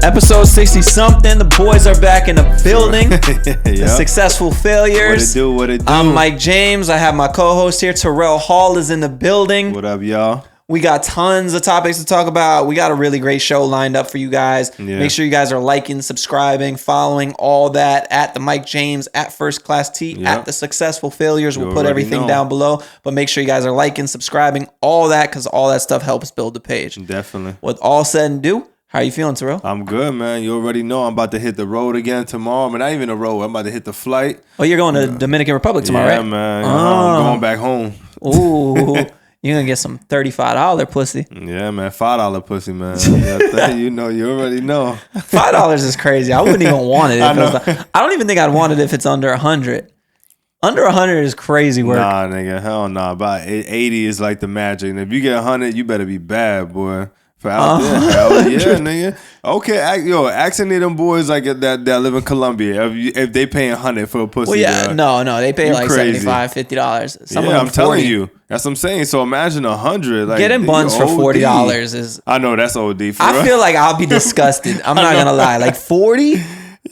Episode 60 something. The boys are back in the building. Yep. The successful failures. What it do? I'm Mike James. I have my co-host here. Terrell Hall is in the building. What up, y'all? We got tons of topics to talk about. We got a really great show lined up for you guys. Yeah. Make sure you guys are liking, subscribing, following all that at the Mike James, at First Class T, Yep. at the Successful Failures. We'll You put already everything know. down below. But make sure you guys are liking, subscribing, all that, because all that stuff helps build the page. Definitely. With all said and do, how are you feeling, Terrell? I'm good, man. You already know I'm about to hit the road again tomorrow. I mean, not even the road. I'm about to hit the flight. Oh, you're going to Dominican Republic tomorrow, Yeah, right? man. Oh. I'm going back home. Ooh, you're going to get some $35 pussy. Yeah, man. $5 pussy, man. Yeah, you already know. $5 is crazy. I wouldn't even want it. If it was like, I don't even think I'd want it if it's under 100. Under 100 is crazy work. Nah, nigga. Hell nah. About 80 is like the magic. And if you get 100, you better be bad, boy. For out there, hell yeah, nigga. Okay, ask any of them boys like that live in Colombia if they paying 100 for a pussy. Well, yeah, no, they pay like crazy. $75, $50. Some of Yeah, them I'm telling 40. you. That's what I'm saying. So imagine 100. Like, Getting buns for OD. $40 is. I know that's OD. For I real. feel like I'll be disgusted. I'm not gonna lie. Like 40,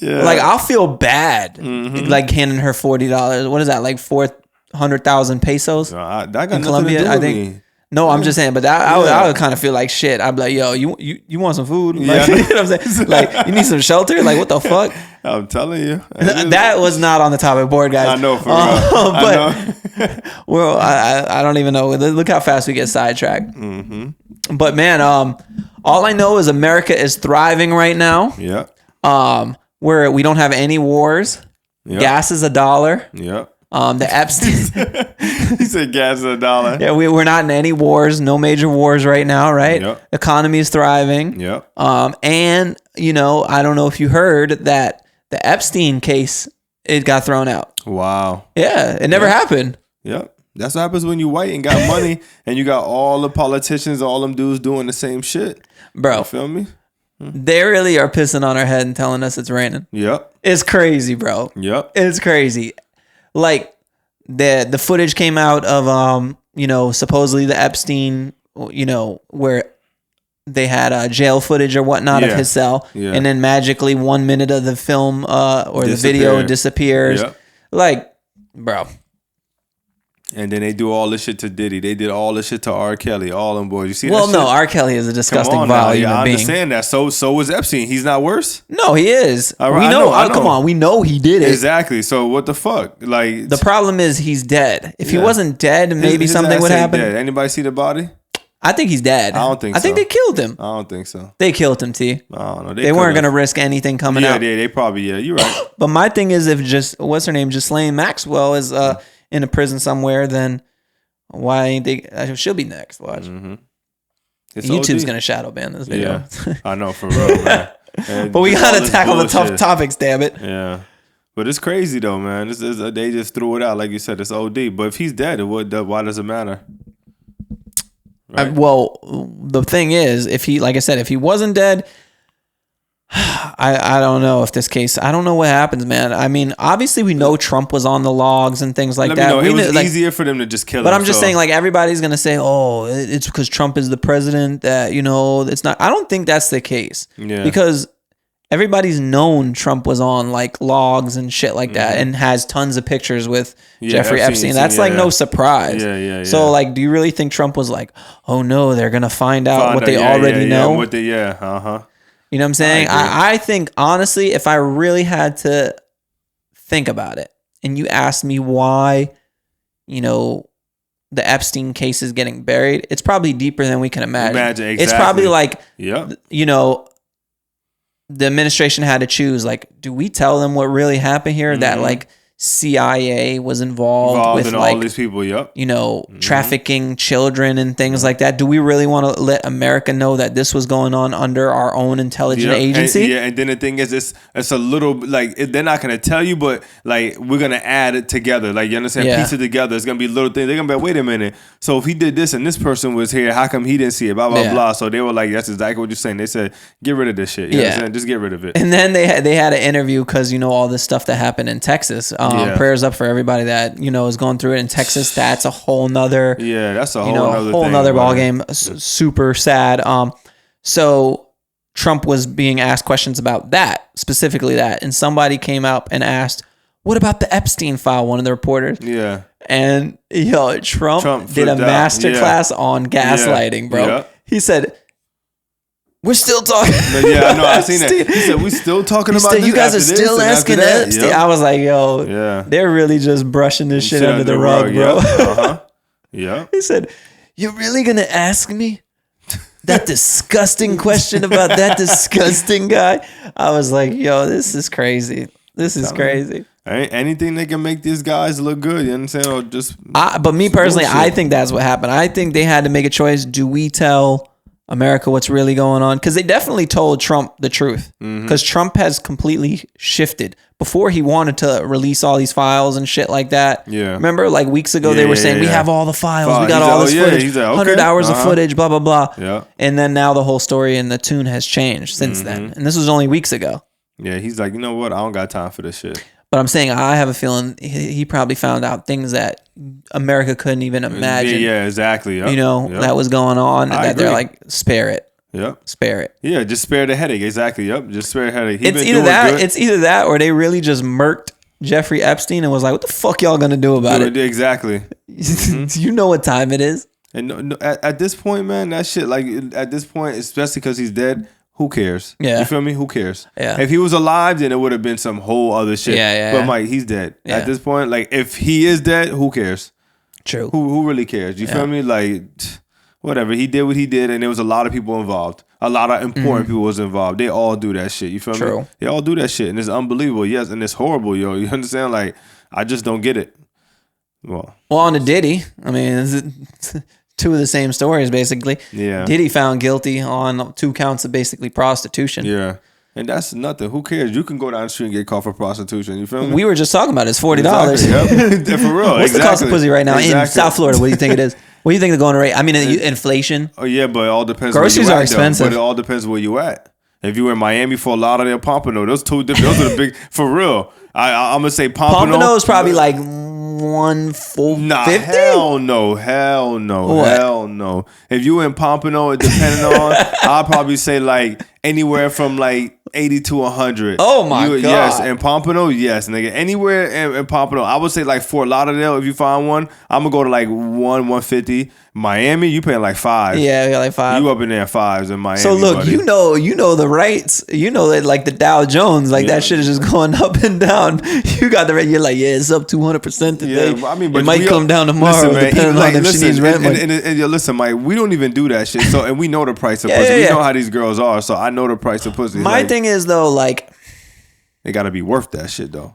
Yeah. like I'll feel bad. Like handing her $40. What is that? Like 400,000 pesos That got in nothing Colombia? to do I with think. me. No, I'm just saying, but I would kind of feel like shit. I'd be like, yo, you want some food? Like, Yeah. you know what I'm saying? Like, you need some shelter? Like, what the fuck? I'm telling you. That was not on the topic board, guys. I know, for real. I know. Well, I don't even know. Look how fast we get sidetracked. But man, all I know is America is thriving right now. Yeah. Where we don't have any wars. Yeah. Gas is $1. Yeah. The Epstein. He said gas is $1. Yeah, we're not in any wars. No major wars right now, right? Yep. Economy is thriving. Yep. And I don't know if you heard that the Epstein case, it got thrown out. Wow. Yeah, it never happened. Yep. That's what happens when you white and got money and you got all the politicians, all them dudes doing the same shit. Bro, You feel me? they really are pissing on our head and telling us it's raining. Yep. It's crazy, bro. Yep. It's crazy. Like the footage came out of supposedly the Epstein, where they had jail footage or whatnot of Yeah. his cell, Yeah. and then magically 1 minute of the film or the video disappears. Yep. Like, bro. And then they do all this shit to Diddy. They did all this shit to R. Kelly. All them boys. You see Well, that no, shit? R. Kelly is a disgusting, Come on now. vile Yeah, human I being. understand that. So was Epstein. He's not worse? No, he is. I We know, know. I know. Come on, we know he did it. Exactly. So what the fuck? Like The problem is he's dead. If he Yeah. wasn't dead, maybe his something ass would ain't happen. dead. Anybody see the body? I think he's dead. I don't think I think so. they killed him. I don't think so. They killed him, T. I don't know. They weren't could've. going to risk anything coming Yeah, out. they probably, yeah. You're right. But my thing is, if what's her name, Ghislaine Maxwell is in a prison somewhere, then why ain't they? She'll be next. Watch. It's YouTube's OD. going to shadow ban this video. Yeah, I know, for real, man. And But we just got all to this tackle the tough bullshit. topics, damn it. Yeah. But it's crazy, though, man. They just threw it out. Like you said, it's OD. But if he's dead, why does it matter? Right. Well, the thing is, if he wasn't dead, I don't know if this case. I don't know what happens, man. I mean, obviously we know Trump was on the logs and things like Let me that. know. We It was knew, easier for them to just kill him. but I'm just so- saying, like, everybody's gonna say, "Oh, it's because Trump is the president." That it's not. I don't think that's the case. Yeah. Because everybody's known Trump was on like logs and shit like that, and has tons of pictures with Jeffrey Epstein. That's like no surprise. Yeah. So, like, do you really think Trump was like, "Oh no, they're gonna find out what they already know"? You know what I'm saying? I think, honestly, if I really had to think about it and you asked me why, the Epstein case is getting buried, it's probably deeper than we can imagine. Exactly. It's probably like, Yep. The administration had to choose, like, do we tell them what really happened here? That, like, CIA was involved with in like all these people. Yep. Trafficking children and things like that. Do we really want to let America know that this was going on under our own intelligence agency? And then the thing is, it's a little like they're not gonna tell you, but like we're gonna add it together. Like you understand, piece it together. It's gonna be little things. They're gonna be like, wait a minute. So if he did this and this person was here, how come he didn't see it? Blah blah blah. So they were like, that's exactly what you're saying. They said, get rid of this shit. You understand? Just get rid of it. And then they had an interview because all this stuff that happened in Texas. Prayers up for everybody that is going through it in Texas. That's a whole nother that's a whole nother ball game. Super sad. So Trump was being asked questions about that, specifically that. And somebody came out and asked, what about the Epstein file? One of the reporters. Yeah. And Trump did a masterclass on gaslighting, bro. Yeah. He said, we're still talking. Yeah, I know. I seen that. He said, we're still talking about this. You guys are still asking Epstein. Yep. I was like, they're really just brushing this shit under the rug, bro. Yeah. He said, you're really going to ask me that disgusting question about that disgusting guy? I was like, this is crazy. This is crazy. Anything that can make these guys look good, you understand? Or just. But me personally, I think that's what happened. I think they had to make a choice. Do we tell America what's really going on? Because they definitely told Trump the truth. Because Trump has completely shifted. Before, he wanted to release all these files and shit like that. Yeah. Remember, like weeks ago, they were saying, we have all the files. We got all this footage. He's like, 100 hours of footage, blah, blah, blah. Yeah. And then now the whole story and the tune has changed since then. And this was only weeks ago. Yeah, he's like, you know what? I don't got time for this shit. But I'm saying I have a feeling he probably found out things that America couldn't even imagine. Yeah, exactly. Yep. That was going on. And that they're like, spare it. Yep. Spare it. Yeah, just spare the headache. Exactly. Yep. Just spare the headache. It's either that or they really just murked Jeffrey Epstein and was like, what the fuck y'all gonna do about it? Exactly. You know what time it is. And at this point, man, that shit, like at this point, especially because he's dead, who cares? Yeah. You feel me? Who cares? Yeah. If he was alive, then it would have been some whole other shit. Yeah. But Mike, he's dead. Yeah. At this point, like if he is dead, who cares? True. Who really cares? You feel me? Like whatever. He did what he did, and there was a lot of people involved. A lot of important people was involved. They all do that shit. You feel me? They all do that shit, and it's unbelievable. Yes, and it's horrible, yo. You understand? Like I just don't get it. Well, on the Diddy, I mean, two of the same stories, basically. Yeah. Diddy found guilty on 2 counts of basically prostitution. Yeah. And that's nothing. Who cares? You can go down the street and get caught for prostitution. You feel me? We were just talking about it. It's $40. Exactly. Yep. For real. What's the cost of pussy right now in South Florida? What do you think it is? What do you think the going rate? I mean, inflation. Oh, yeah, but it all depends Groceries where you are expensive. But it all depends where you at. If you were in Miami for a lot of their Pompano, those are the big, for real. I'm going to say Pompano is probably like $150. Nah, hell no. What? Hell no. If you in Pompano, depending on, I'll probably say like anywhere from like 80 to 100. Oh my God. Yes, in Pompano, yes, nigga. Anywhere in Pompano, I would say like Fort Lauderdale, if you find one, I'm gonna go to like 150. Miami, you paying like 5. Yeah, we got like 5. You up in there 5s in Miami. So look, buddy. you know the rates. You know that like the Dow Jones, like that shit is just going up and down. You got the rate. You're like, it's up 200% today. Yeah, I mean, but it might come down tomorrow, depending on if she needs rent money. And listen, Mike, we don't even do that shit. So, and we know the price of pussy. We know how these girls are. So I know the price of pussy. My thing is though, like, they got to be worth that shit though.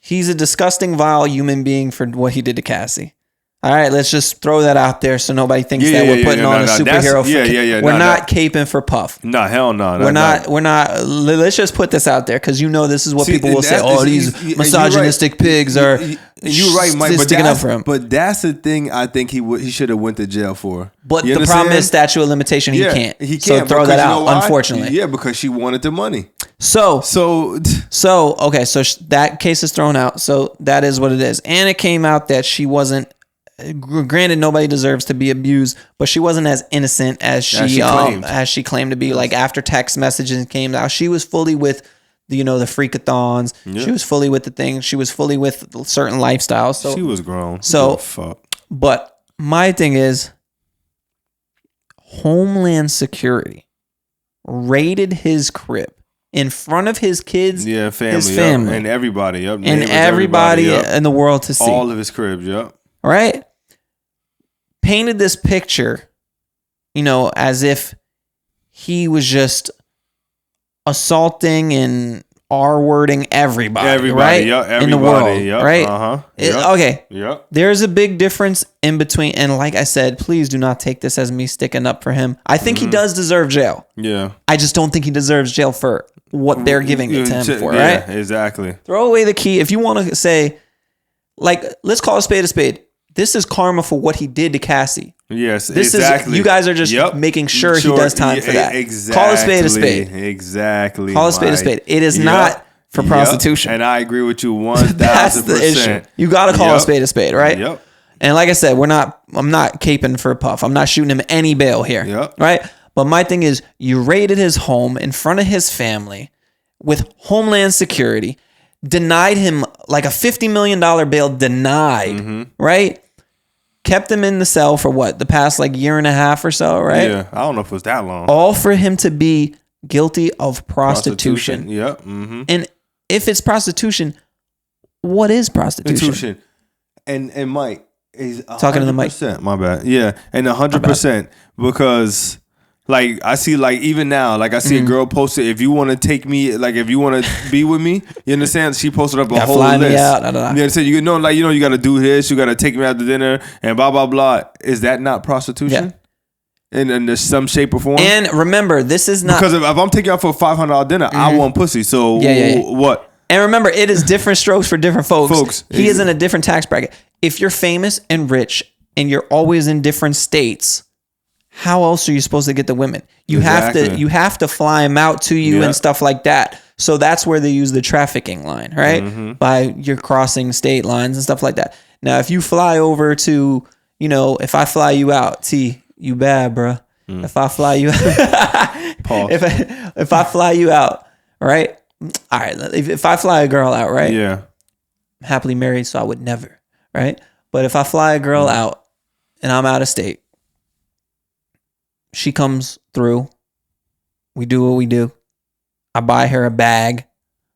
He's a disgusting, vile human being for what he did to Cassie. All right, let's just throw that out there so nobody thinks that we're putting on a superhero. We're not caping for puff. No, hell no. We're not. Let's just put this out there because this is what people will say. Oh, these misogynistic pigs are. You're right, Mike. But sticking up for him. But that's the thing. I think he should have went to jail for. But the problem is statute of limitation. He can't. So throw that out. Unfortunately. Yeah, because she wanted the money. So okay. So that case is thrown out. So that is what it is. And it came out that she wasn't. Granted, nobody deserves to be abused, but she wasn't as innocent as she claimed to be. Like after text messages came out, she was fully with the freakathons. Yeah. She was fully with the thing. She was fully with certain lifestyles. So she was grown. So, fuck. But my thing is, Homeland Security raided his crib in front of his kids, his family, and everybody, and everybody in the world to see all of his cribs. Yep. Right? Painted this picture, as if he was just assaulting and R-wording everybody, right? Yep, everybody, in the world, yep, right? Yep, okay. Yep. There's a big difference in between, and like I said, please do not take this as me sticking up for him. I think he does deserve jail. Yeah. I just don't think he deserves jail for what they're giving it to him for, right? Yeah, exactly. Throw away the key. If you want to say, like, let's call a spade a spade. This is karma for what he did to Cassie. Yes, exactly. You guys are just making sure he does time for that. Exactly. Call a spade a spade. Exactly. Call a spade a spade. It is not for prostitution. And I agree with you 1,000%. That's the issue. You got to call a spade, right? Yep. And like I said, I'm not caping for a puff. I'm not shooting him any bail here. Yep. Right? But my thing is, you raided his home in front of his family with Homeland Security, denied him like a $50 million bail, denied, right? Kept him in the cell for what? The past like year and a half or so, right? Yeah, I don't know if it was that long. All for him to be guilty of prostitution. Yep. And if it's prostitution, what is prostitution? And Mike is talking to the mic. My bad. Yeah, and 100% because like I see like even now like I see a girl posted, if you want to take me, like if you want to be with me, you understand? She posted up a whole list. Me out, You understand? You know, like you got to do this, you got to take me out to dinner and blah blah blah. Is that not prostitution? Yeah. In some shape or form. And remember, this is not because if I'm taking you out for a $500 dinner, I want pussy. So what? And remember, it is different strokes for different folks. He is in a different tax bracket. If you're famous and rich and you're always in different states, how else are you supposed to get the women? You have to fly them out to you and stuff like that. So that's where they use the trafficking line, right? By you're crossing state lines and stuff like that. Now, if you fly over to, if I fly you out, T, you bad, bro. If I fly you out, if I fly you out, right? All right, if I fly a girl out, right? Yeah. I'm happily married, so I would never, right? But if I fly a girl out and I'm out of state, she comes through, we do what we do. I buy her a bag,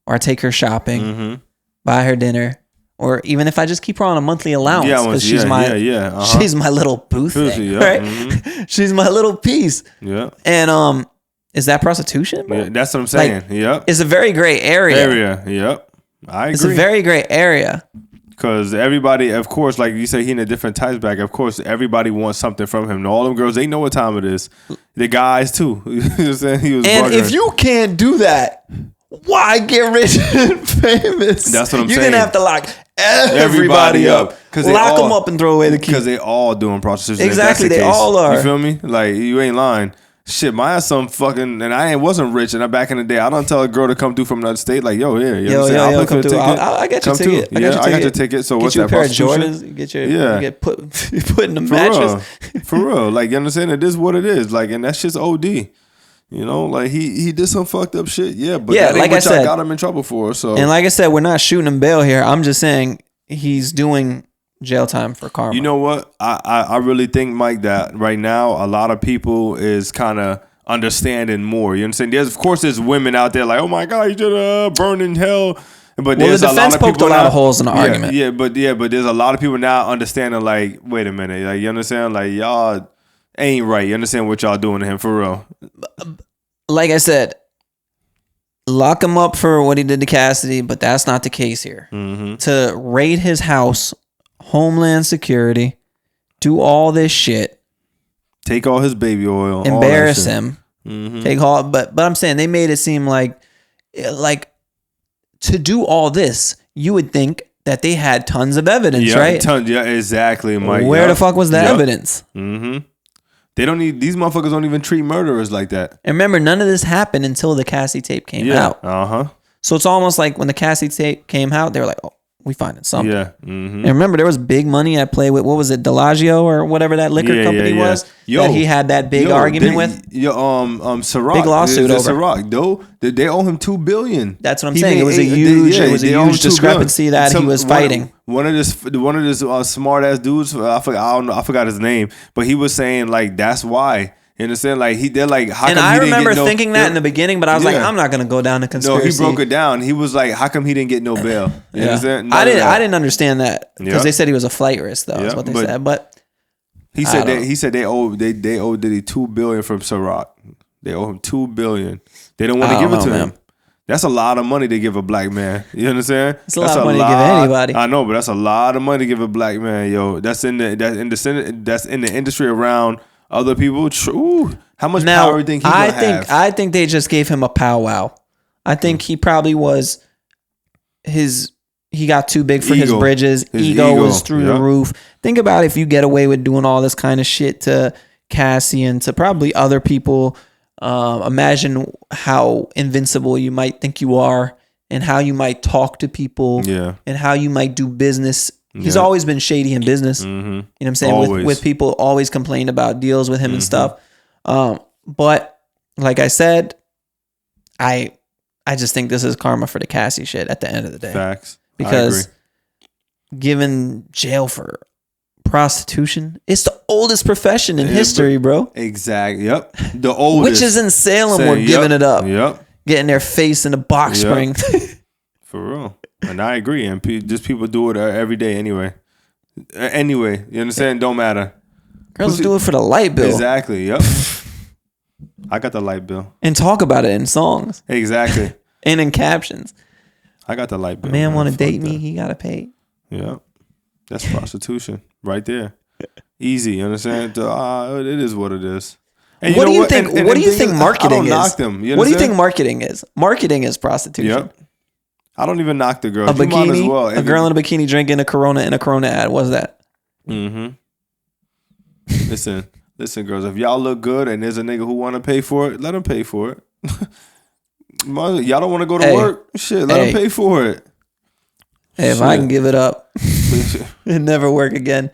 or I take her shopping, buy her dinner, or even if I just keep her on a monthly allowance because she's my little boo thing, right? She's my little piece. Yeah. And is that prostitution? Yeah, that's what I'm saying. Like, it's a very gray area. Yep. I agree. It's a very gray area. Because everybody, of course, like you say, he in a different type bag. Of course, everybody wants something from him. And all them girls, they know what time it is. The guys, too. You know what I'm saying? He was and if you can't do that, why get rich and famous? That's what I'm saying. You're going to have to lock everybody up. Lock them up and throw away the key. Because they all doing prostitution. Exactly, they all are. You feel me? Like, you ain't lying. Shit, my ass some fucking, and I wasn't rich, and back in the day, I don't tell a girl to come through from another state, like, yo, here, you know what I'm saying? Come through. I get your ticket. I got your ticket. So what's that? Get you a pair of Jordans. You get put in the mattress. For real. Like, you understand? It is what it is. Like, and that shit's OD. You know, like he did some fucked up shit. Yeah, but that ain't like what I got him in trouble for. So, and like I said, we're not shooting him bail here. I'm just saying he's doing jail time for karma. You know what? I really think, Mike, that right now a lot of people is kind of understanding more. You understand? There's women out there like, oh my God, you should burn in hell. But there's the defense poked a lot of holes in the argument. But there's a lot of people now understanding like, wait a minute, like you understand, like y'all ain't right. You understand what y'all doing to him for real? Like I said, lock him up for what he did to Cassidy, but that's not the case here. To raid his house, Homeland Security, do all this shit. Take all his baby oil. Embarrass him. Take all, but I'm saying they made it seem like to do all this, you would think that they had tons of evidence, right? Tons. Yeah, exactly, Mike. Where the fuck was the evidence? They don't need, these motherfuckers don't even treat murderers like that. And remember, none of this happened until the Cassie tape came out. So it's almost like when the Cassie tape came out, they were like, oh, we finding something. Yeah. And remember, there was big money at play with, what was it, Delagio or whatever that liquor company was that he had that big argument with. Ciroc. Big lawsuit over. Ciroc, though, they owe him $2 billion. That's what I'm saying. It was a huge discrepancy that he was fighting. One of this smart ass dudes, I forgot his name, but he was saying like that's why. You understand? Like they're like, how come I he didn't get remember thinking that in the beginning, but I was like, I'm not gonna go down to conspiracy. No, he broke it down. He was like, how come he didn't get no bail? You understand? I didn't understand that because they said he was a flight risk, though. That's what they said. But he said they owe Diddy $2 billion from Ciroc. They owe him $2 billion. They don't want to give it to him. That's a lot of money to give a black man. You understand? It's a lot of money to give anybody. I know, but that's a lot of money to give a black man, yo. That's in the industry around other people. How much power do you think he's gonna have? I think they just gave him a powwow. I think he probably was he got too big for his bridges. His ego was through the roof. Think about if you get away with doing all this kind of shit to Cassie and to probably other people. Imagine how invincible you might think you are and how you might talk to people and how you might do business. He's always been shady in business. You know what I'm saying? With people always complain about deals with him and stuff. But like I said, I just think this is karma for the Cassie shit at the end of the day. Facts. Because given jail for prostitution, it's the oldest profession in history, bro. Exactly. Yep. The oldest. Witches in Salem were giving it up. Yep. Getting their face in a box spring. For real. And I agree. And just people do it every day anyway. Anyway, you understand? Don't matter. Girls do it for the light bill. Exactly. Yep. I got the light bill. And talk about it in songs. Exactly. And in captions. I got the light bill. A man want to date me, he got to pay. Yeah. That's prostitution right there. Easy. You understand? It is what it is. And what do you think? What do you think marketing is? Knock them. What do you think marketing is? Marketing is prostitution. Yep. I don't even knock the girl. A bikini, a girl in a bikini drinking a Corona in a Corona ad. What's that? Mm-hmm. Listen, girls. If y'all look good and there's a nigga who want to pay for it, let him pay for it. Y'all don't want to go to work? Shit, let him pay for it. Hey, if I can give it up, it never work again.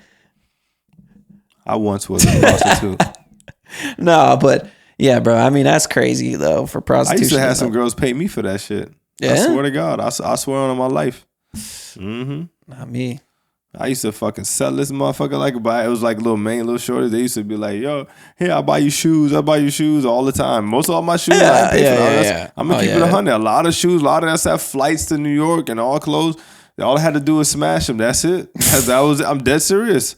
I once was a prostitute. No, but yeah, bro. I mean, that's crazy though for prostitution. I used to have some girls pay me for that shit. Yeah? I swear to God. I swear on my life. Mm-hmm. Not me. I used to fucking sell this motherfucker like it was like little shorties. They used to be like, yo, here, I'll buy you shoes. I'll buy you shoes all the time. Most of all my shoes, I pay for. I'm going to keep it 100. A lot of shoes, a lot of us have flights to New York and all clothes. All I had to do was smash them. That's it. I'm dead serious.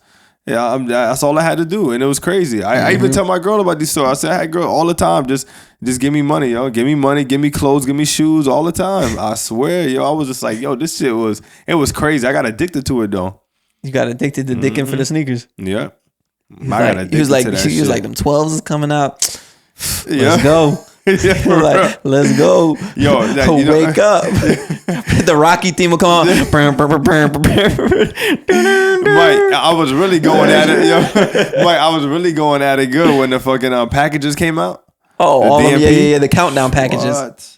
Yeah, that's all I had to do, and it was crazy. I even tell my girl about these stories. I said, "Hey, girl, all the time, just give me money, yo. Give me money, give me clothes, give me shoes, all the time." I swear, yo, I was just like, "Yo, this shit was crazy." I got addicted to it though. You got addicted to dicking for the sneakers. Yeah, I got addicted to that shit. He was like, "Them 12s is coming out. Let's go." Like, let's go. Yo, wake up. The Rocky theme will come on. Mike, I was really going at it, yo. Mike, I was really going at it good when the fucking packages came out. Oh, all of them, yeah, the countdown packages.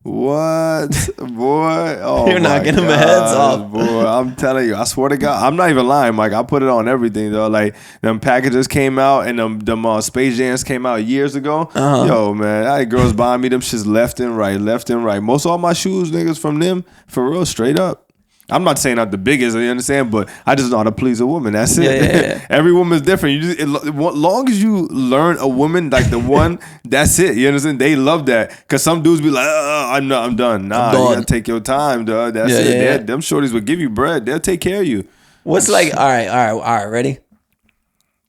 What? Boy, oh, you're knocking them heads off. Boy, I'm telling you, I swear to God, I'm not even lying, Mike. I put it on everything though. Like them packages came out and them Space Jams came out years ago. Yo, man, I had girls buying me them shits left and right. Most of all my shoes, niggas, from them, for real, straight up. I'm not saying I'm the biggest, you understand, but I just know how to please a woman. That's it. Yeah. Every woman's different. Long as you learn a woman like the one, that's it. You understand? They love that. Because some dudes be like, I'm done. Nah, you gotta take your time, dog. That's it. Yeah. Them shorties will give you bread. They'll take care of you. What's like, all right, ready?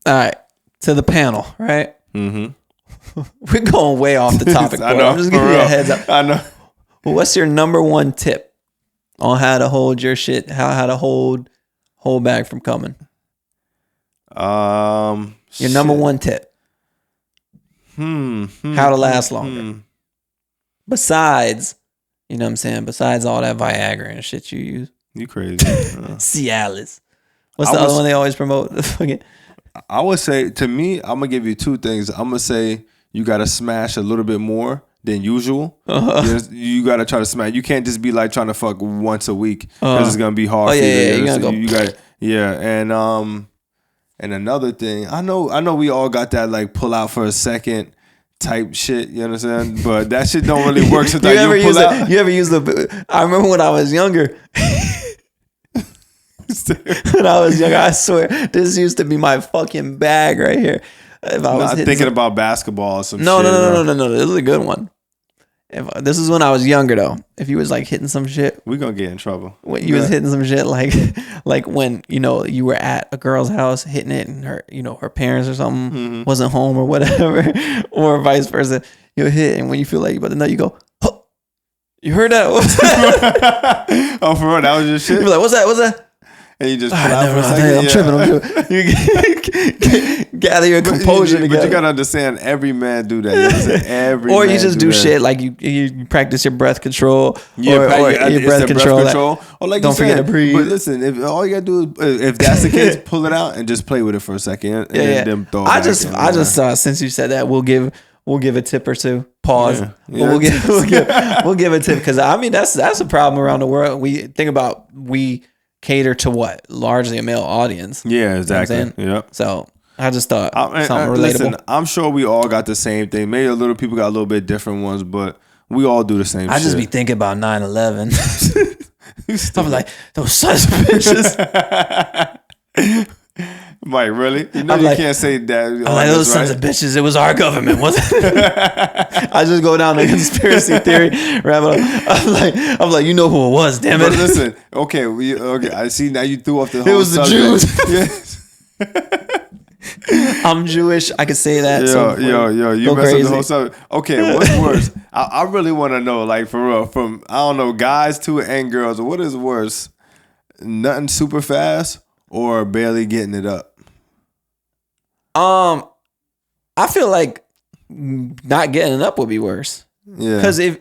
All right, to the panel, right? Mm-hmm. We're going way off the topic. I know. I'm just giving you a heads up. I know. What's your number one tip on how to hold your shit, how to hold back from coming? Your number one tip. How to last longer. Besides, you know what I'm saying? Besides all that Viagra and shit you use. You crazy. Cialis. What's the other one they always promote? I would say, to me, I'm going to give you two things. I'm going to say you got to smash a little bit more than usual. You got to try to smash. You can't just be like trying to fuck once a week because it's going to be hard. You got and another thing, I know we all got that like pull out for a second type shit, you understand? But that shit don't really work. You ever use the I remember when I was younger. When I was younger, I swear, this used to be my fucking bag right here. If I was thinking about basketball or some shit. No. This is a good one. This is when I was younger though. If you was like hitting some shit, we gonna get in trouble. When you was hitting some shit like when you were at a girl's house hitting it and her parents or something wasn't home or whatever, or vice versa. You hit and when you feel like you about to nut, you go, huh. You heard that? What's that? Oh, for real, that was your shit. You're like, what's that? And you just pull out for a second. I'm tripping. You gather your composure together. But you gotta understand, every man do that. Or you just do shit like you practice your breath control. Your breath control. Or like don't forget to breathe. But listen, if all you gotta do is, if that's the case, pull it out and just play with it for a second. And then throw it I just since you said that, we'll give a tip or two. Pause. Yeah. We'll give a tip because I mean that's a problem around the world. We cater to what? Largely a male audience. Yeah, exactly. You know So I just thought something relatable. Listen, I'm sure we all got the same thing. Maybe a little people got a little bit different ones, but we all do the same shit. I just be thinking about 9/11. I'm like, those sons of bitches. Mike, really? You know you can't say that. I'm like, those sons of bitches. It was our government, wasn't it? I just go down the conspiracy theory rabbit hole. I'm like, you know who it was, damn it. But listen, okay. I see now you threw off the whole It was the subject. Jews. I'm Jewish. I could say that. Yo, you messed up the whole subject. Okay, what's worse? I really want to know, like, for real, from, I don't know, guys to and girls, what is worse? Nothing super fast or barely getting it up? I feel like not getting it up would be worse. Yeah. Because if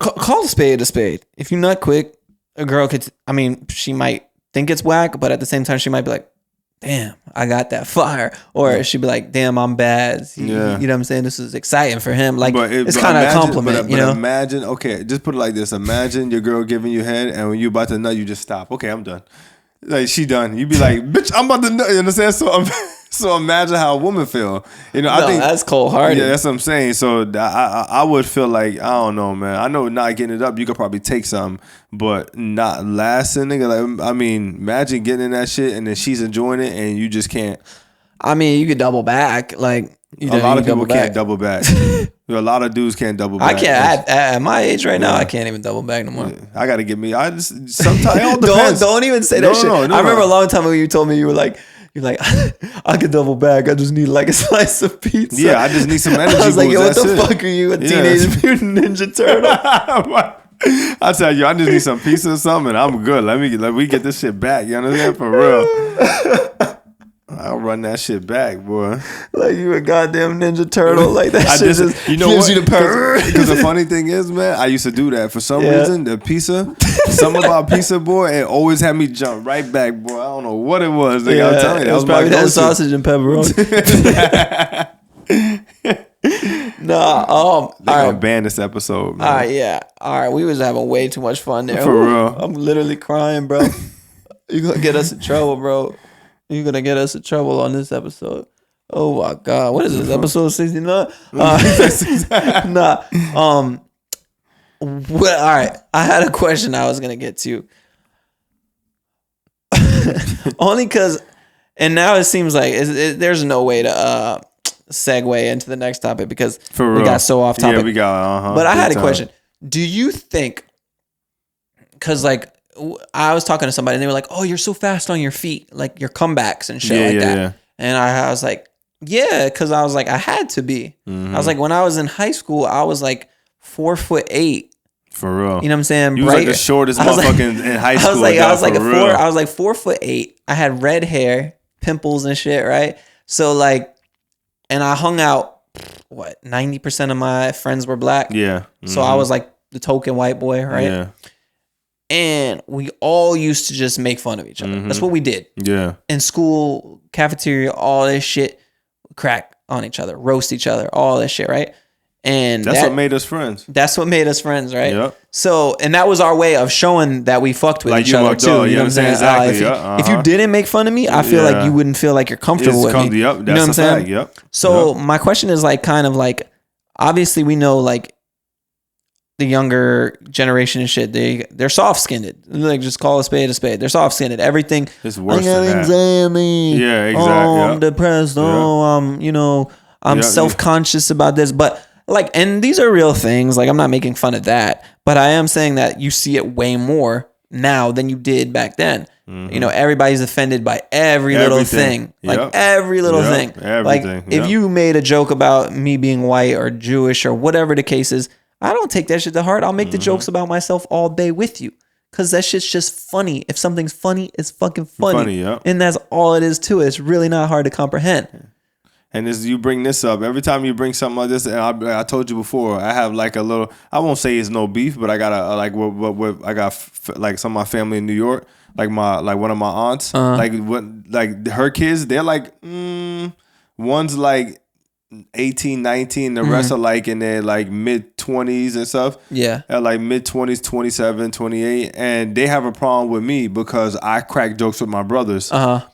call a spade. If you're not quick, a girl could. I mean, she might think it's whack, but at the same time, she might be like, "Damn, I got that fire," or she'd be like, "Damn, I'm bad." You know what I'm saying? This is exciting for him. Like it's kind of a compliment, you know. Imagine, okay, just put it like this: imagine your girl giving you head, and when you about to nut, you just stop. Okay, I'm done. Like she done. You be like, "Bitch, I'm about to nut." You understand? So imagine how a woman feel. You know, I think that's cold-hearted. Yeah, that's what I'm saying. So I would feel like, I don't know, man. I know not getting it up, you could probably take something, but not lasting, nigga. Like, I mean, imagine getting in that shit and then she's enjoying it and you just can't. I mean, you could double back. Like a lot of people can't double back. A lot of dudes can't double back. I can't. At my age right now, I can't even double back no more. Yeah, I gotta get me. I just sometimes don't even say that shit. No, I remember a long time ago you told me you're like, I could double back. I just need like a slice of pizza. Yeah, I just need some energy. I was like, yo, what the fuck are you, a Teenage Mutant Ninja Turtle? I tell you, I just need some pizza or something. I'm good. Let me get this shit back. You understand? For real. I'll run that shit back, boy. Like you a goddamn Ninja Turtle. Like that shit just you know gives what? You the power. Because the funny thing is, man, I used to do that. For some reason, the pizza, something about pizza, boy, it always had me jump right back, boy. I don't know what it was. Like, I'm telling you, it was probably that sausage and pepperoni. Nah, all right. Ban this episode, man. All right, yeah. All right, we was having way too much fun there. For real. I'm literally crying, bro. You gonna get us in trouble, bro. You're going to get us in trouble on this episode. Oh, my God. What is this? Episode 69? Nah. Well, all right. I had a question I was going to get to. Only because, and now it seems like there's no way to segue into the next topic because we got so off topic. Yeah, we got, But I had a question. Do you think, because like, I was talking to somebody and they were like, "Oh, you're so fast on your feet, like your comebacks and shit like that." Yeah. And I was like, "Yeah," because I was like, I had to be. I was like, when I was in high school, I was like 4'8". For real, you know what I'm saying? You was like the shortest motherfucker in high school. I was like 4'8". I had red hair, pimples and shit, right? So like, and I hung out. 90% of my friends were black. Yeah. So I was like the token white boy, right? Yeah. And we all used to just make fun of each other. That's what we did. Yeah. In school, cafeteria, all this shit, crack on each other, roast each other, all this shit, right? And that's what made us friends. That's what made us friends, right? Yep. So, and that was our way of showing that we fucked with each other too. You know what I'm saying? Exactly. If you didn't make fun of me, I feel like you wouldn't feel like you're comfortable with me. Yep. You know what I'm saying? Yep. So my question is like, kind of like, obviously we know like, the younger generation and shit, they're soft skinned. Like just call a spade. They're soft skinned. Everything. It's worse. I got anxiety. Yeah, exactly. I'm depressed. I'm self conscious about this. But like, and these are real things. Like I'm not making fun of that, but I am saying that you see it way more now than you did back then. You know, everybody's offended by every little thing. Like every little thing. Everything. Like if you made a joke about me being white or Jewish or whatever the case is, I don't take that shit to heart. I'll make the jokes about myself all day with you. Because that shit's just funny. If something's funny, it's fucking funny. And that's all it is to it. It's really not hard to comprehend. And as you bring this up, every time you bring something like this, and I told you before, I have like a little, I won't say it's no beef, but I got I got like some of my family in New York, like one of my aunts, like her kids, they're like, one's like 18, 19, the rest are like in their like mid 20s and stuff. Yeah. At like mid 20s, 27, 28. And they have a problem with me because I crack jokes with my brothers.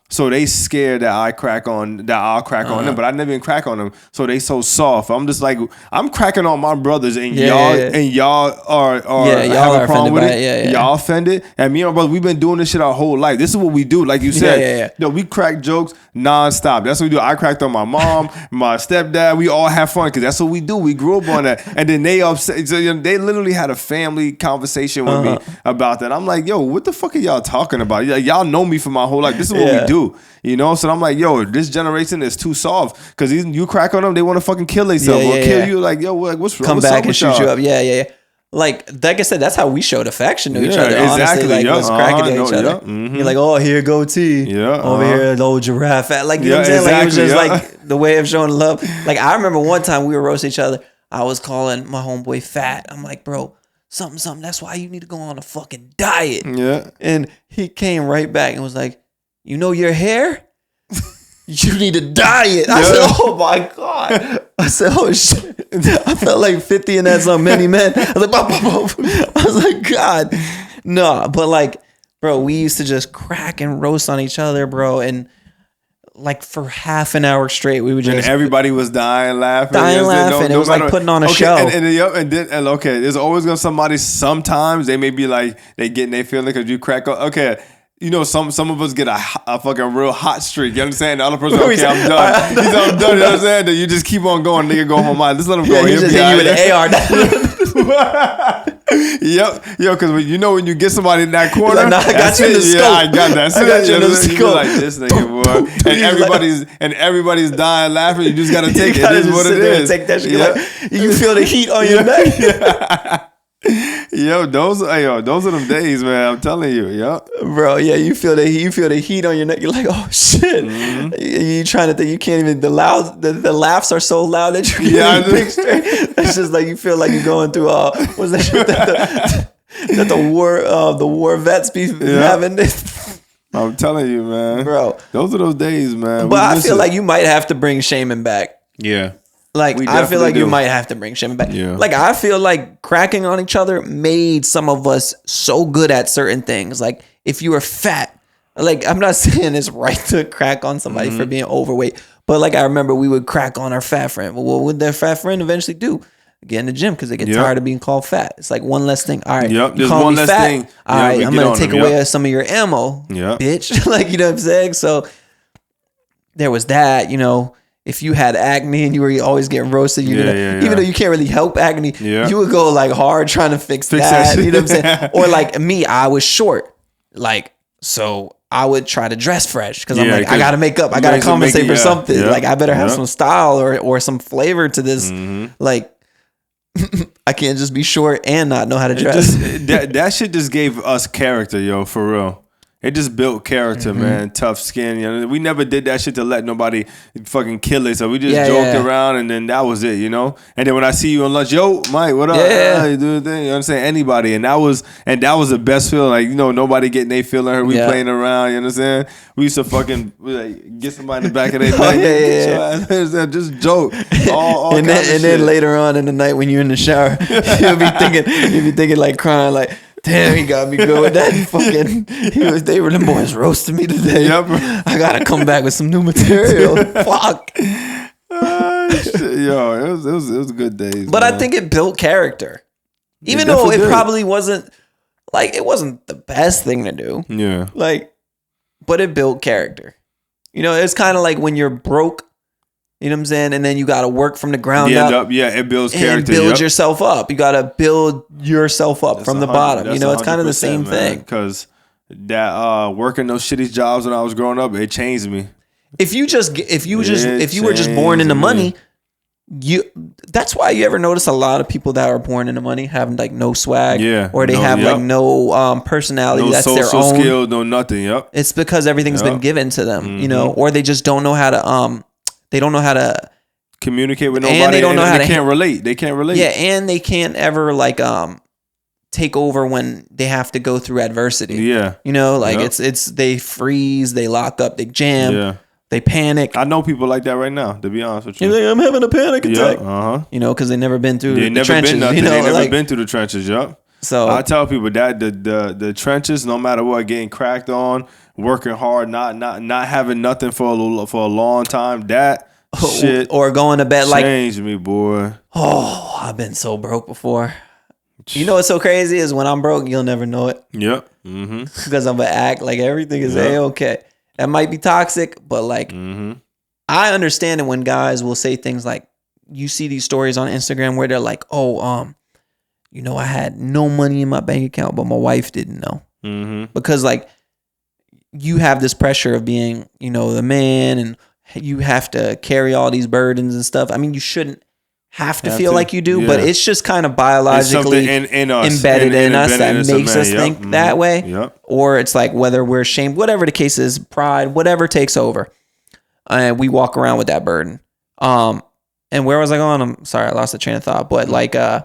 So they scared that I'll crack on them, but I never even crack on them. So they so soft. I'm just like, I'm cracking on my brothers, and y'all are have a problem with it. Y'all offended, and me and my brother, we've been doing this shit our whole life. This is what we do, like you said. We crack jokes nonstop. That's what we do. I cracked on my mom, my stepdad. We all have fun because that's what we do. We grew up on that, and then they upset. So, they literally had a family conversation with me about that. I'm like, yo, what the fuck are y'all talking about? Y'all know me for my whole life. This is what we do. So I'm like, yo, this generation is too soft because you crack on them, they want to fucking kill themselves or kill you. Like, yo, what's wrong? Come back and shoot you up. Yeah. Like I said, that's how we showed affection to each other. Honestly, like was cracking at each other. You're like, oh, here go T. Over here, the old giraffe. Like, you know what I'm saying? Like, it was just like the way of showing love. Like, I remember one time we were roasting each other. I was calling my homeboy fat. I'm like, bro, something. That's why you need to go on a fucking diet. Yeah. And he came right back and was like, you know your hair? You need a diet. I said, oh my God. I said, oh shit. I felt like 50 and that's on many men. I was like, I was like, God. No, but like, bro, we used to just crack and roast on each other, bro. And like for half an hour straight, we would just. And everybody was dying laughing. It was like putting on a show. And there's always going to somebody, sometimes they may be like, they getting their feeling because you crack up. Okay. Some of us get a fucking real hot streak. You understand? The other person, okay, I'm done. He's I'm done. You know what I'm saying? Then you just keep on going. Nigga, go home. Just let him go. He just hit you with an AR. Yep. Yo, because when you get somebody in that corner, like, nah, I got you in the scope. Yeah, I got that. I got you in the scope. Like this nigga, boy. And everybody's dying laughing. You just gotta take it. It is what it is. Take that shit. Like, you feel the heat on your neck. Yo, those are them days, man. I'm telling you, bro. Yeah, you feel the heat on your neck. You're like, oh shit. You trying to think you can't even. The laughs are so loud that you can't even think straight. It's just like you feel like you're going through what's that shit that the war vets be having. I'm telling you, man, bro. Those are those days, man. But I feel like you might have to bring Shaman back. Yeah. Like, I feel like you might have to bring Shaman back. Yeah. Like, I feel like cracking on each other made some of us so good at certain things. Like, if you were fat, like, I'm not saying it's right to crack on somebody for being overweight, but like, I remember we would crack on our fat friend. Well, what would their fat friend eventually do? Get in the gym because they get tired of being called fat. It's like one less thing. All right, you call me fat. Thing. All right, I'm going to take away some of your ammo, bitch. Like, you know what I'm saying? So, there was that, if you had acne and you were always getting roasted, even though you can't really help acne, you would go like hard trying to fix that. You know what I'm saying? Or like me, I was short. Like, so I would try to dress fresh because I'm like, I got to make up. I got to compensate for something. Like, I better have some style or some flavor to this. Like, I can't just be short and not know how to dress. That shit just gave us character, yo, for real. It just built character, man. Tough skin. We never did that shit to let nobody fucking kill it. So we just joked around, and then that was it, And then when I see you on lunch, yo, Mike, what up? You do the thing. You know what I'm saying? Anybody, and that was the best feeling. Like, nobody getting they feeling hurt. We playing around. You know what I'm saying? We used to fucking get somebody in the back of their neck. Just joke. All and then later on in the night when you're in the shower, you'll be thinking like crying like. Damn, he got me good with that fucking. Them boys roasting me today. Yep. I gotta come back with some new material. Fuck. Yo, it was good days. But man. I think it built character, even though it probably wasn't it wasn't the best thing to do. Yeah. But it built character. It's kind of like when you're broke. You know what I'm saying? And then you got to work from the ground up. Yeah, it builds character. And build yourself up. You got to build yourself up from the bottom. It's kind of the same thing. Because that working those shitty jobs when I was growing up, it changed me. If you were just born into money, that's why you ever notice a lot of people that are born into money have like no swag, or they have like no personality. No that's social their own skill, no nothing. Yep. It's because everything's been given to them, or they just don't know how to They don't know how to communicate with nobody, and they don't know how to can't relate. They can't relate. Yeah, and they can't ever take over when they have to go through adversity. Yeah, it's they freeze, they lock up, they jam, they panic. I know people like that right now. To be honest with you, you're like, I'm having a panic attack. Because they never been through the trenches. They never been through the trenches. Yup. So I tell people that the trenches, no matter what, getting cracked on working hard, not having nothing for a long time. That shit or going to bed changed me, boy. Oh, I've been so broke before. You know what's so crazy is when I'm broke, you'll never know it. Yep. Mm-hmm. Because I'm gonna act like everything is A-okay. That might be toxic, but like I understand it when guys will say things like, you see these stories on Instagram where they're like, oh, you know, I had no money in my bank account, but my wife didn't know. Mm-hmm. Because like you have this pressure of being, you know, the man, and you have to carry all these burdens and stuff. I mean, you shouldn't have to feel like you do, but it's just kind of biologically in us, embedded in us that makes us think that way. Yep. Or it's like whether we're ashamed, whatever the case is, pride, whatever takes over. And we walk around with that burden. And where was I going? I'm sorry, I lost the train of thought. But like, I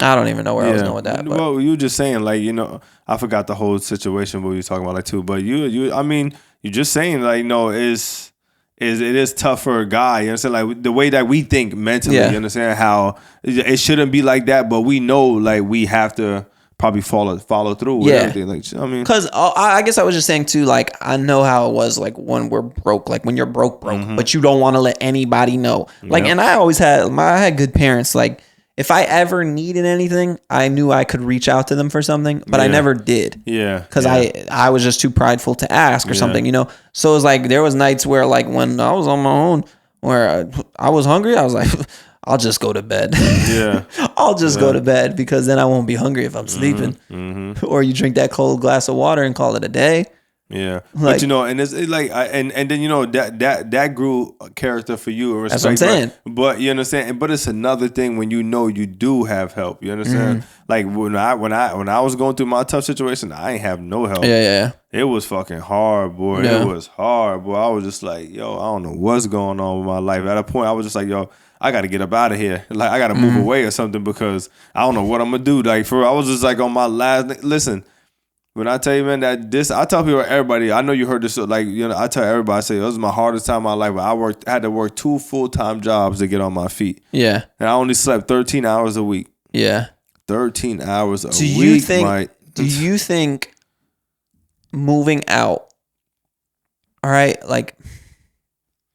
don't even know where I was going with that. But. Well, you were just saying, like, you know, I forgot the whole situation what you were talking about, like, too. But I mean, you're just saying, like, you know, it is tough for a guy. You understand, like the way that we think mentally. You understand how it shouldn't be like that, but we know, like, we have to probably follow through with everything. Like, I mean, because I guess I was just saying too, like, I know how it was, like, when we're broke, like when you're broke, but you don't want to let anybody know. Like, and I always had good parents. Like, if I ever needed anything, I knew I could reach out to them for something, but I never did. Yeah. Because I was just too prideful to ask or something, you know? So it was like, there was nights where, like, when I was on my own, where I was hungry, I was like, I'll just go to bed. Yeah. I'll just go to bed because then I won't be hungry if I'm sleeping. Mm-hmm. Or you drink that cold glass of water and call it a day. Yeah, like, but you know, and it's like, and then you know that grew a character for you. Respect, that's what I'm saying. But you understand, but it's another thing when you know you do have help. You understand? Like when I was going through my tough situation, I ain't have no help. Yeah. It was fucking hard, boy. Yeah. It was hard, boy. I was just like, yo, I don't know what's going on with my life. At a point, I was just like, yo, I got to get up out of here. Like, I got to move away or something because I don't know what I'm gonna do. Like, I was just like on my last. Listen. When I tell you, man, I tell people, everybody, I know you heard this, like, you know, I tell everybody, I say, this was my hardest time of my life. I had to work 2 full-time jobs to get on my feet. Yeah. And I only slept 13 hours a week. Yeah. 13 hours a week, Mike. Do you think moving out, all right, like,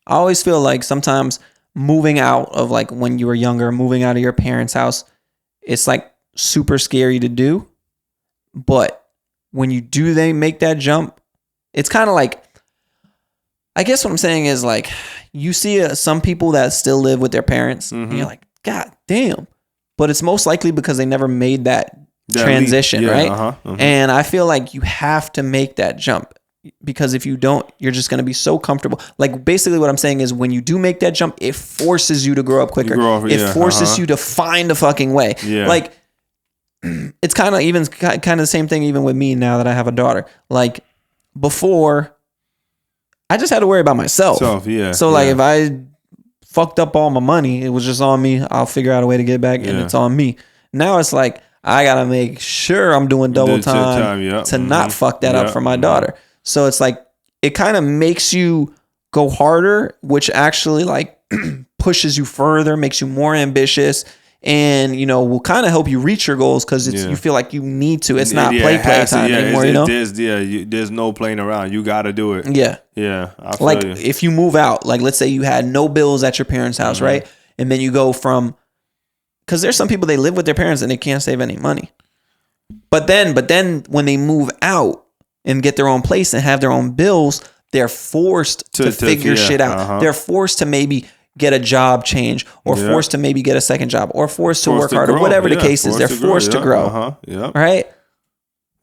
I always feel like sometimes moving out of, like, when you were younger, moving out of your parents' house, it's, like, super scary to do, but when you do they make that jump, it's kind of like, I guess what I'm saying is, like, you see some people that still live with their parents and you're like, God damn. But it's most likely because they never made that transition, right? And I feel like you have to make that jump because if you don't, you're just going to be so comfortable. Like, basically what I'm saying is when you do make that jump, it forces you to grow up quicker. It forces you to find a fucking way. Yeah. Like, it's kind of the same thing even with me now that I have a daughter. Like, before, I just had to worry about myself. So like, if I fucked up all my money, it was just on me. I'll figure out a way to get back, and it's on me. Now it's like, I gotta make sure I'm doing double time to not fuck that up for my daughter. So it's like, it kind of makes you go harder, which actually, like, pushes you further, makes you more ambitious. And, you know, will kind of help you reach your goals because you feel like you need to. It's not play time anymore, you know? There's no playing around. You got to do it. Yeah. Yeah. I feel like, if you move out, like, let's say you had no bills at your parents' house, right? And then you go from, because there's some people, they live with their parents and they can't save any money. But then when they move out and get their own place and have their own bills, they're forced to figure shit out. They're forced to maybe get a job change or forced to maybe get a second job or forced to work harder, whatever the case is. They're forced to grow. Right?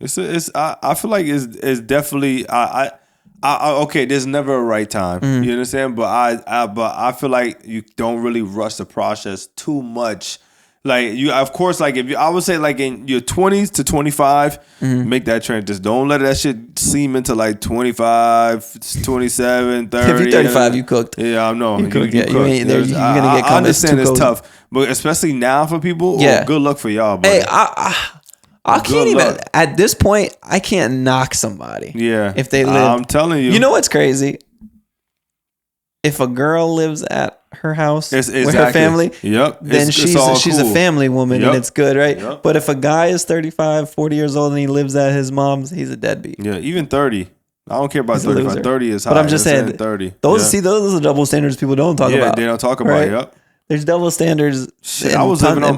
I feel like it's definitely okay, there's never a right time. You understand? But I feel like you don't really rush the process too much. Like, you, of course, like, if you, I would say, like, in your 20s to 25, make that transition. Just don't let that shit seem into, like, 25, 27, 30. If you're 35, you cooked. Yeah, I know. You cooked. You're going to get comments. I understand it's tough, but especially now for people, good luck for y'all, buddy. Hey, I can't even, at this point, I can't knock somebody. Yeah. If they live. I'm telling you. You know what's crazy? If a girl lives at her house with her family, then she's a family woman and it's good, right? But if a guy is 35, 40 years old and he lives at his mom's, he's a deadbeat. Yeah, even 30. I don't care about 35. 30 is high. But I'm just saying 30. Those are double standards people don't talk about. Yeah, they don't talk about it. Yep. There's double standards. Shit, I was living on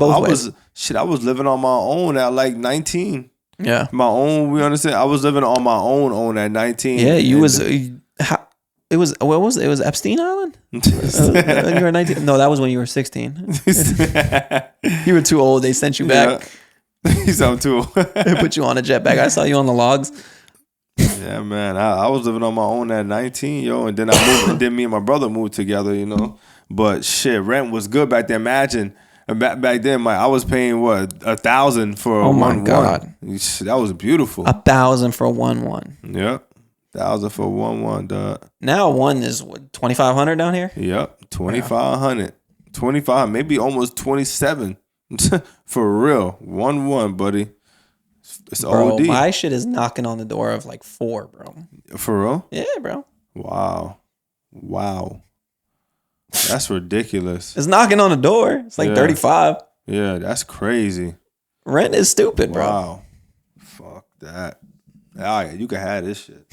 my own at like 19. Yeah. My own, we understand. I was living on my own at 19. Yeah, it was Epstein Island? When you were 19? No, that was when you were 16. You were too old. They sent you back. You sound too old. They put you on a jetpack. I saw you on the logs. Yeah, man. I was living on my own at 19, yo. And then I moved. And then me and my brother moved together, you know. But shit, rent was good back then. Imagine. Back then, I was paying what, $1,000 for a 1-1. Oh my God, that was beautiful. $1,000 for a 1-1. Yep, $1,000 for a 1-1, dog. Now one is what, $2,500 down here. Yep, $2,500, 25, maybe almost 27 for real. 1-1, buddy. It's bro, OD. My shit is knocking on the door of like 4, bro. For real? Yeah, bro. Wow. That's ridiculous. It's knocking on the door. It's like 35. Yeah, that's crazy. Rent is stupid, bro. Wow. Fuck that. Oh, yeah, you can have this shit.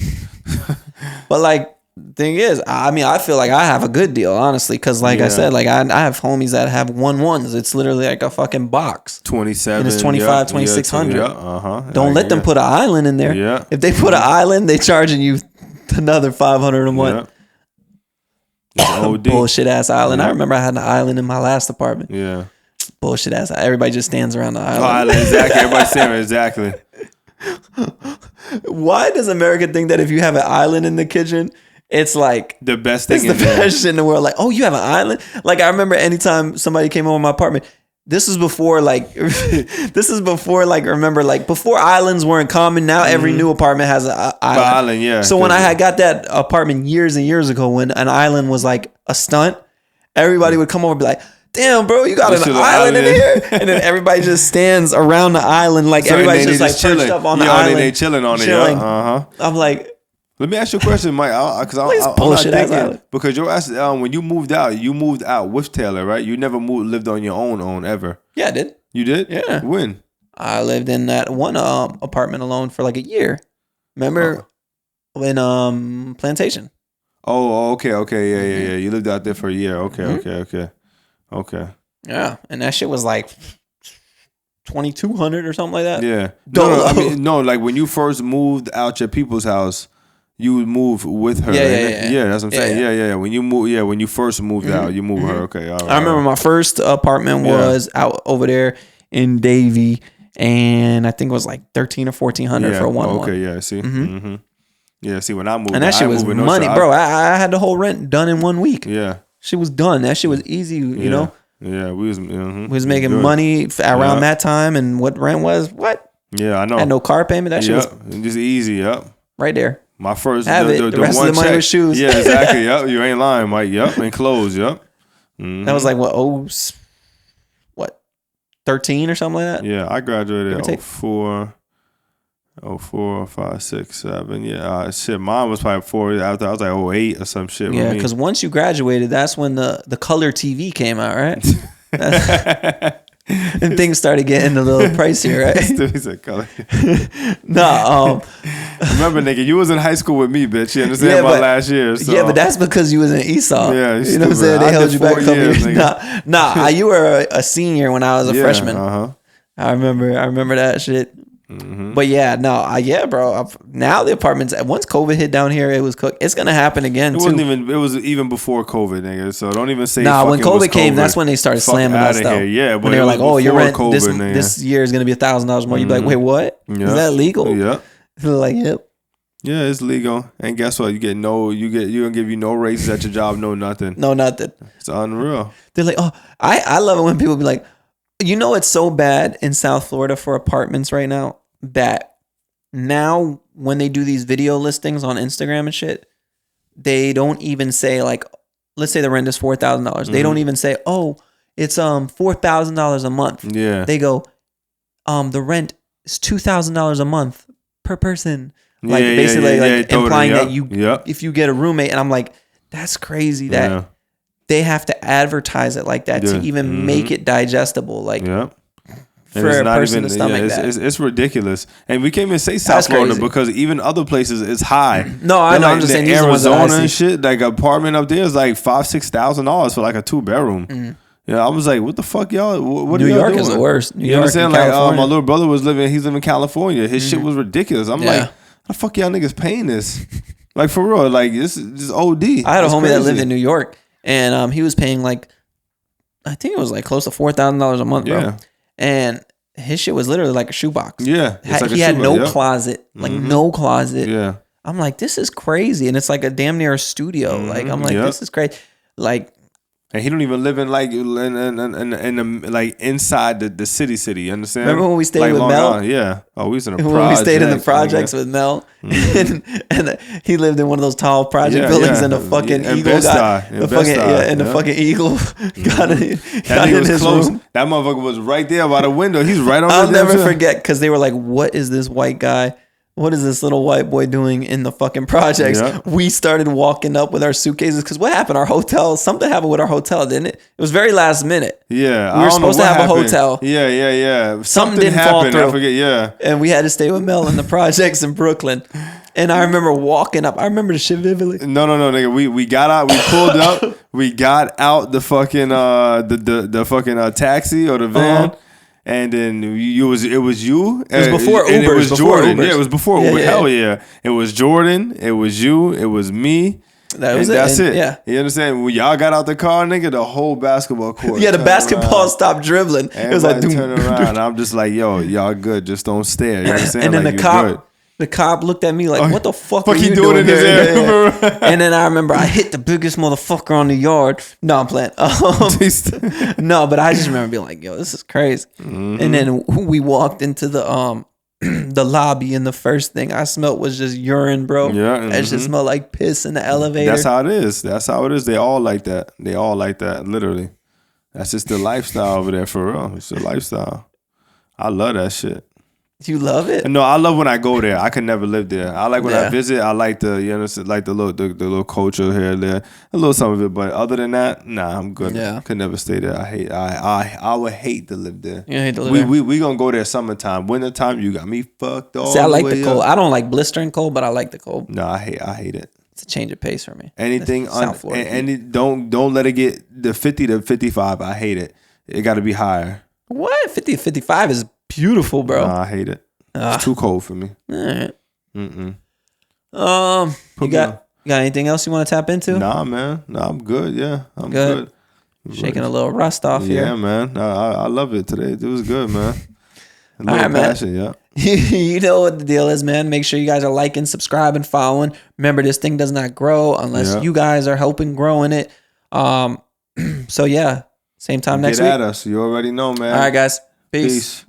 But like, thing is, I mean, I feel like I have a good deal, honestly, because like I said, like I have homies that have 1-1s. It's literally like a fucking box. 27. And it's 25, 2,600. Yeah, Don't let them put an island in there. Yeah. If they put an island, they charging you another $500 a month. Bullshit ass island. I remember I had an island in my last apartment. Yeah. Bullshit ass. Everybody just stands around the island. Island, exactly. Everybody standing exactly. Why does America think that if you have an island in the kitchen, it's like the best thing? It's the best shit in the world. Like, oh, you have an island? Like, I remember anytime somebody came over my apartment. This is before remember, like before islands weren't common. Now every new apartment has an island. Yeah. So when I had got that apartment years and years ago, when an island was like a stunt, everybody would come over and be like, damn, bro, you got an island in here? And then everybody just stands around the island. Like everybody's just like perched up on the island. They chilling on it. Yeah. I'm like, let me ask you a question, Mike. Because I'm not thinking, because you're asking, when you moved out with Taylor, right? You never lived on your own ever. Yeah, I did. You did? Yeah. When? I lived in that one apartment alone for like a year. Remember in Plantation? Oh, okay, yeah. You lived out there for a year. Okay. Yeah, and that shit was like 2,200 or something like that. Yeah. No, like when you first moved out your people's house. You would move with her. Yeah, that's what I'm saying. Yeah. When you first moved out, you moved with her. Okay, all right. I remember my first apartment was out over there in Davie, and I think it was like 1,300 or 1,400 for a 1-1. Okay, yeah. See, yeah. See, when I moved, and that shit was money, bro. I had the whole rent done in 1 week. Yeah, shit was done. That shit was easy, you know. Yeah, we was making money around that time, and what rent was what? Yeah, I know. I had no car payment. That shit was just easy. Yep, right there. My first, the rest of the money was shoes. Yeah, exactly. Yep, you ain't lying, Mike. Yep, and clothes. Yep. That was like what 13 or something like that. Yeah, I graduated 04, 5, 6, 7. Yeah, shit. Mine was probably 4 after. I was like 08 or some shit. Yeah, because once you graduated, that's when the color TV came out, right? And things started getting a little pricier, right? He's a color. No, remember, nigga, you was in high school with me, bitch. You understand? My last year. So. Yeah, but that's because you was in Esau. Yeah, you know what I'm saying? They held you back a couple years. Nah, you were a senior when I was a freshman. I remember that shit. Mm-hmm. But yeah, bro. Now the apartments. Once COVID hit down here, it was cooked. It's gonna happen again. It was even before COVID, nigga. So don't even say. Nah, when COVID came, that's when they started slamming us stuff. Yeah, but when they were like, "Oh, your rent this year is gonna be $1,000 more." You'd be like, "Wait, what? Is that legal?" Yeah. They're like, "Yep." Yeah, it's legal. And guess what? You gonna give you no raises at your job, no nothing. No nothing. It's unreal. They're like, "Oh, I love it when people be like." You know, it's so bad in South Florida for apartments right now that now when they do these video listings on Instagram and shit, they don't even say like, let's say the rent is $4,000. They don't even say, oh, it's $4,000 a month. Yeah. They go, the rent is $2,000 a month per person. Like basically implying that you if you get a roommate, and I'm like, that's crazy that they have to advertise it like that to even make it digestible. Like, for a person to stomach that. It's ridiculous. And we can't even say South Florida because even other places it's high. No, I know. I'm just saying Arizona and shit. Like an apartment up there is like $5,000-$6,000 for like a 2-bedroom. Mm-hmm. Yeah, I was like, what the fuck, y'all? What New are y'all York doing? is the worst. You know what I'm saying? Like, my little brother he's living in California. His shit was ridiculous. I'm like, how the fuck y'all niggas paying this? Like, for real. Like, this is just OD. I had a homie that lived in New York, and he was paying like, I think it was like close to $4,000 a month, bro. Yeah. And his shit was literally like a shoebox. Yeah. He had no closet, like no closet. Yeah. I'm like, this is crazy. And it's like a damn near studio. Like, I'm like, this is crazy. Like, and he don't even live in like in like inside the city. You understand? Remember when we stayed with Mel? Island? Yeah. Oh, we was in a project. When we stayed in the projects with Mel, and he lived in one of those tall project buildings, and the fucking eagle got the fucking eagle got in his room. That motherfucker was right there by the window. He's right on. I'll never forget because they were like, "What is this white guy? What is this little white boy doing in the fucking projects?" Yep. We started walking up with our suitcases because what happened? Something happened with our hotel, didn't it? It was very last minute. Yeah, we were supposed to have a hotel. Yeah. Something didn't fall through. I forget. Yeah, and we had to stay with Mel in the projects in Brooklyn. And I remember walking up. I remember the shit vividly. No, nigga. We got out. We pulled up. We got out the fucking the fucking taxi or the van. Uh-huh. And then it was you. It was before Uber. And it was Jordan. Ubers. Yeah, it was before Uber. Yeah. Hell yeah. It was Jordan. It was you. It was me. That's it. Yeah. You understand? When y'all got out the car, nigga, the whole basketball court. Yeah, the basketball stopped dribbling. Everybody it was like turn around. I'm just like, yo, y'all good. Just don't stare. You understand? And then like, the cop looked at me like, what the fuck are you doing in his air? And then I remember I hit the biggest motherfucker on the yard. No, I'm playing. No, but I just remember being like, yo, this is crazy. Mm-hmm. And then we walked into the the lobby, and the first thing I smelled was just urine, bro. Yeah. Mm-hmm. It just smelled like piss in the elevator. That's how it is. They all like that. Literally. That's just the lifestyle over there, for real. It's the lifestyle. I love that shit. You love it? No, I love when I go there. I could never live there. I like when I visit. I like the like the little culture here and there, a little some of it. But other than that, nah, I'm good. Yeah, could never stay there. I would hate to live there. You hate to live there? We gonna go there summertime. Wintertime, you got me fucked all. See, I like the cold. I don't like blistering cold, but I like the cold. No, I hate it. It's a change of pace for me. Anything South Florida. And don't let it get the 50 to 55. I hate it. It got to be higher. What? 50 to 55 is beautiful, bro. Nah, I hate it. It's too cold for me. All right. You got anything else you want to tap into? Nah, man. Nah, I'm good. Yeah, I'm good. Shaking a little rust off here. Yeah, man. I love it today. It was good, man. A little passion, man. Yeah. You know what the deal is, man. Make sure you guys are liking, subscribing, following. Remember, this thing does not grow unless you guys are helping growing it. So yeah, same time next week. Get at us. You already know, man. All right, guys. Peace.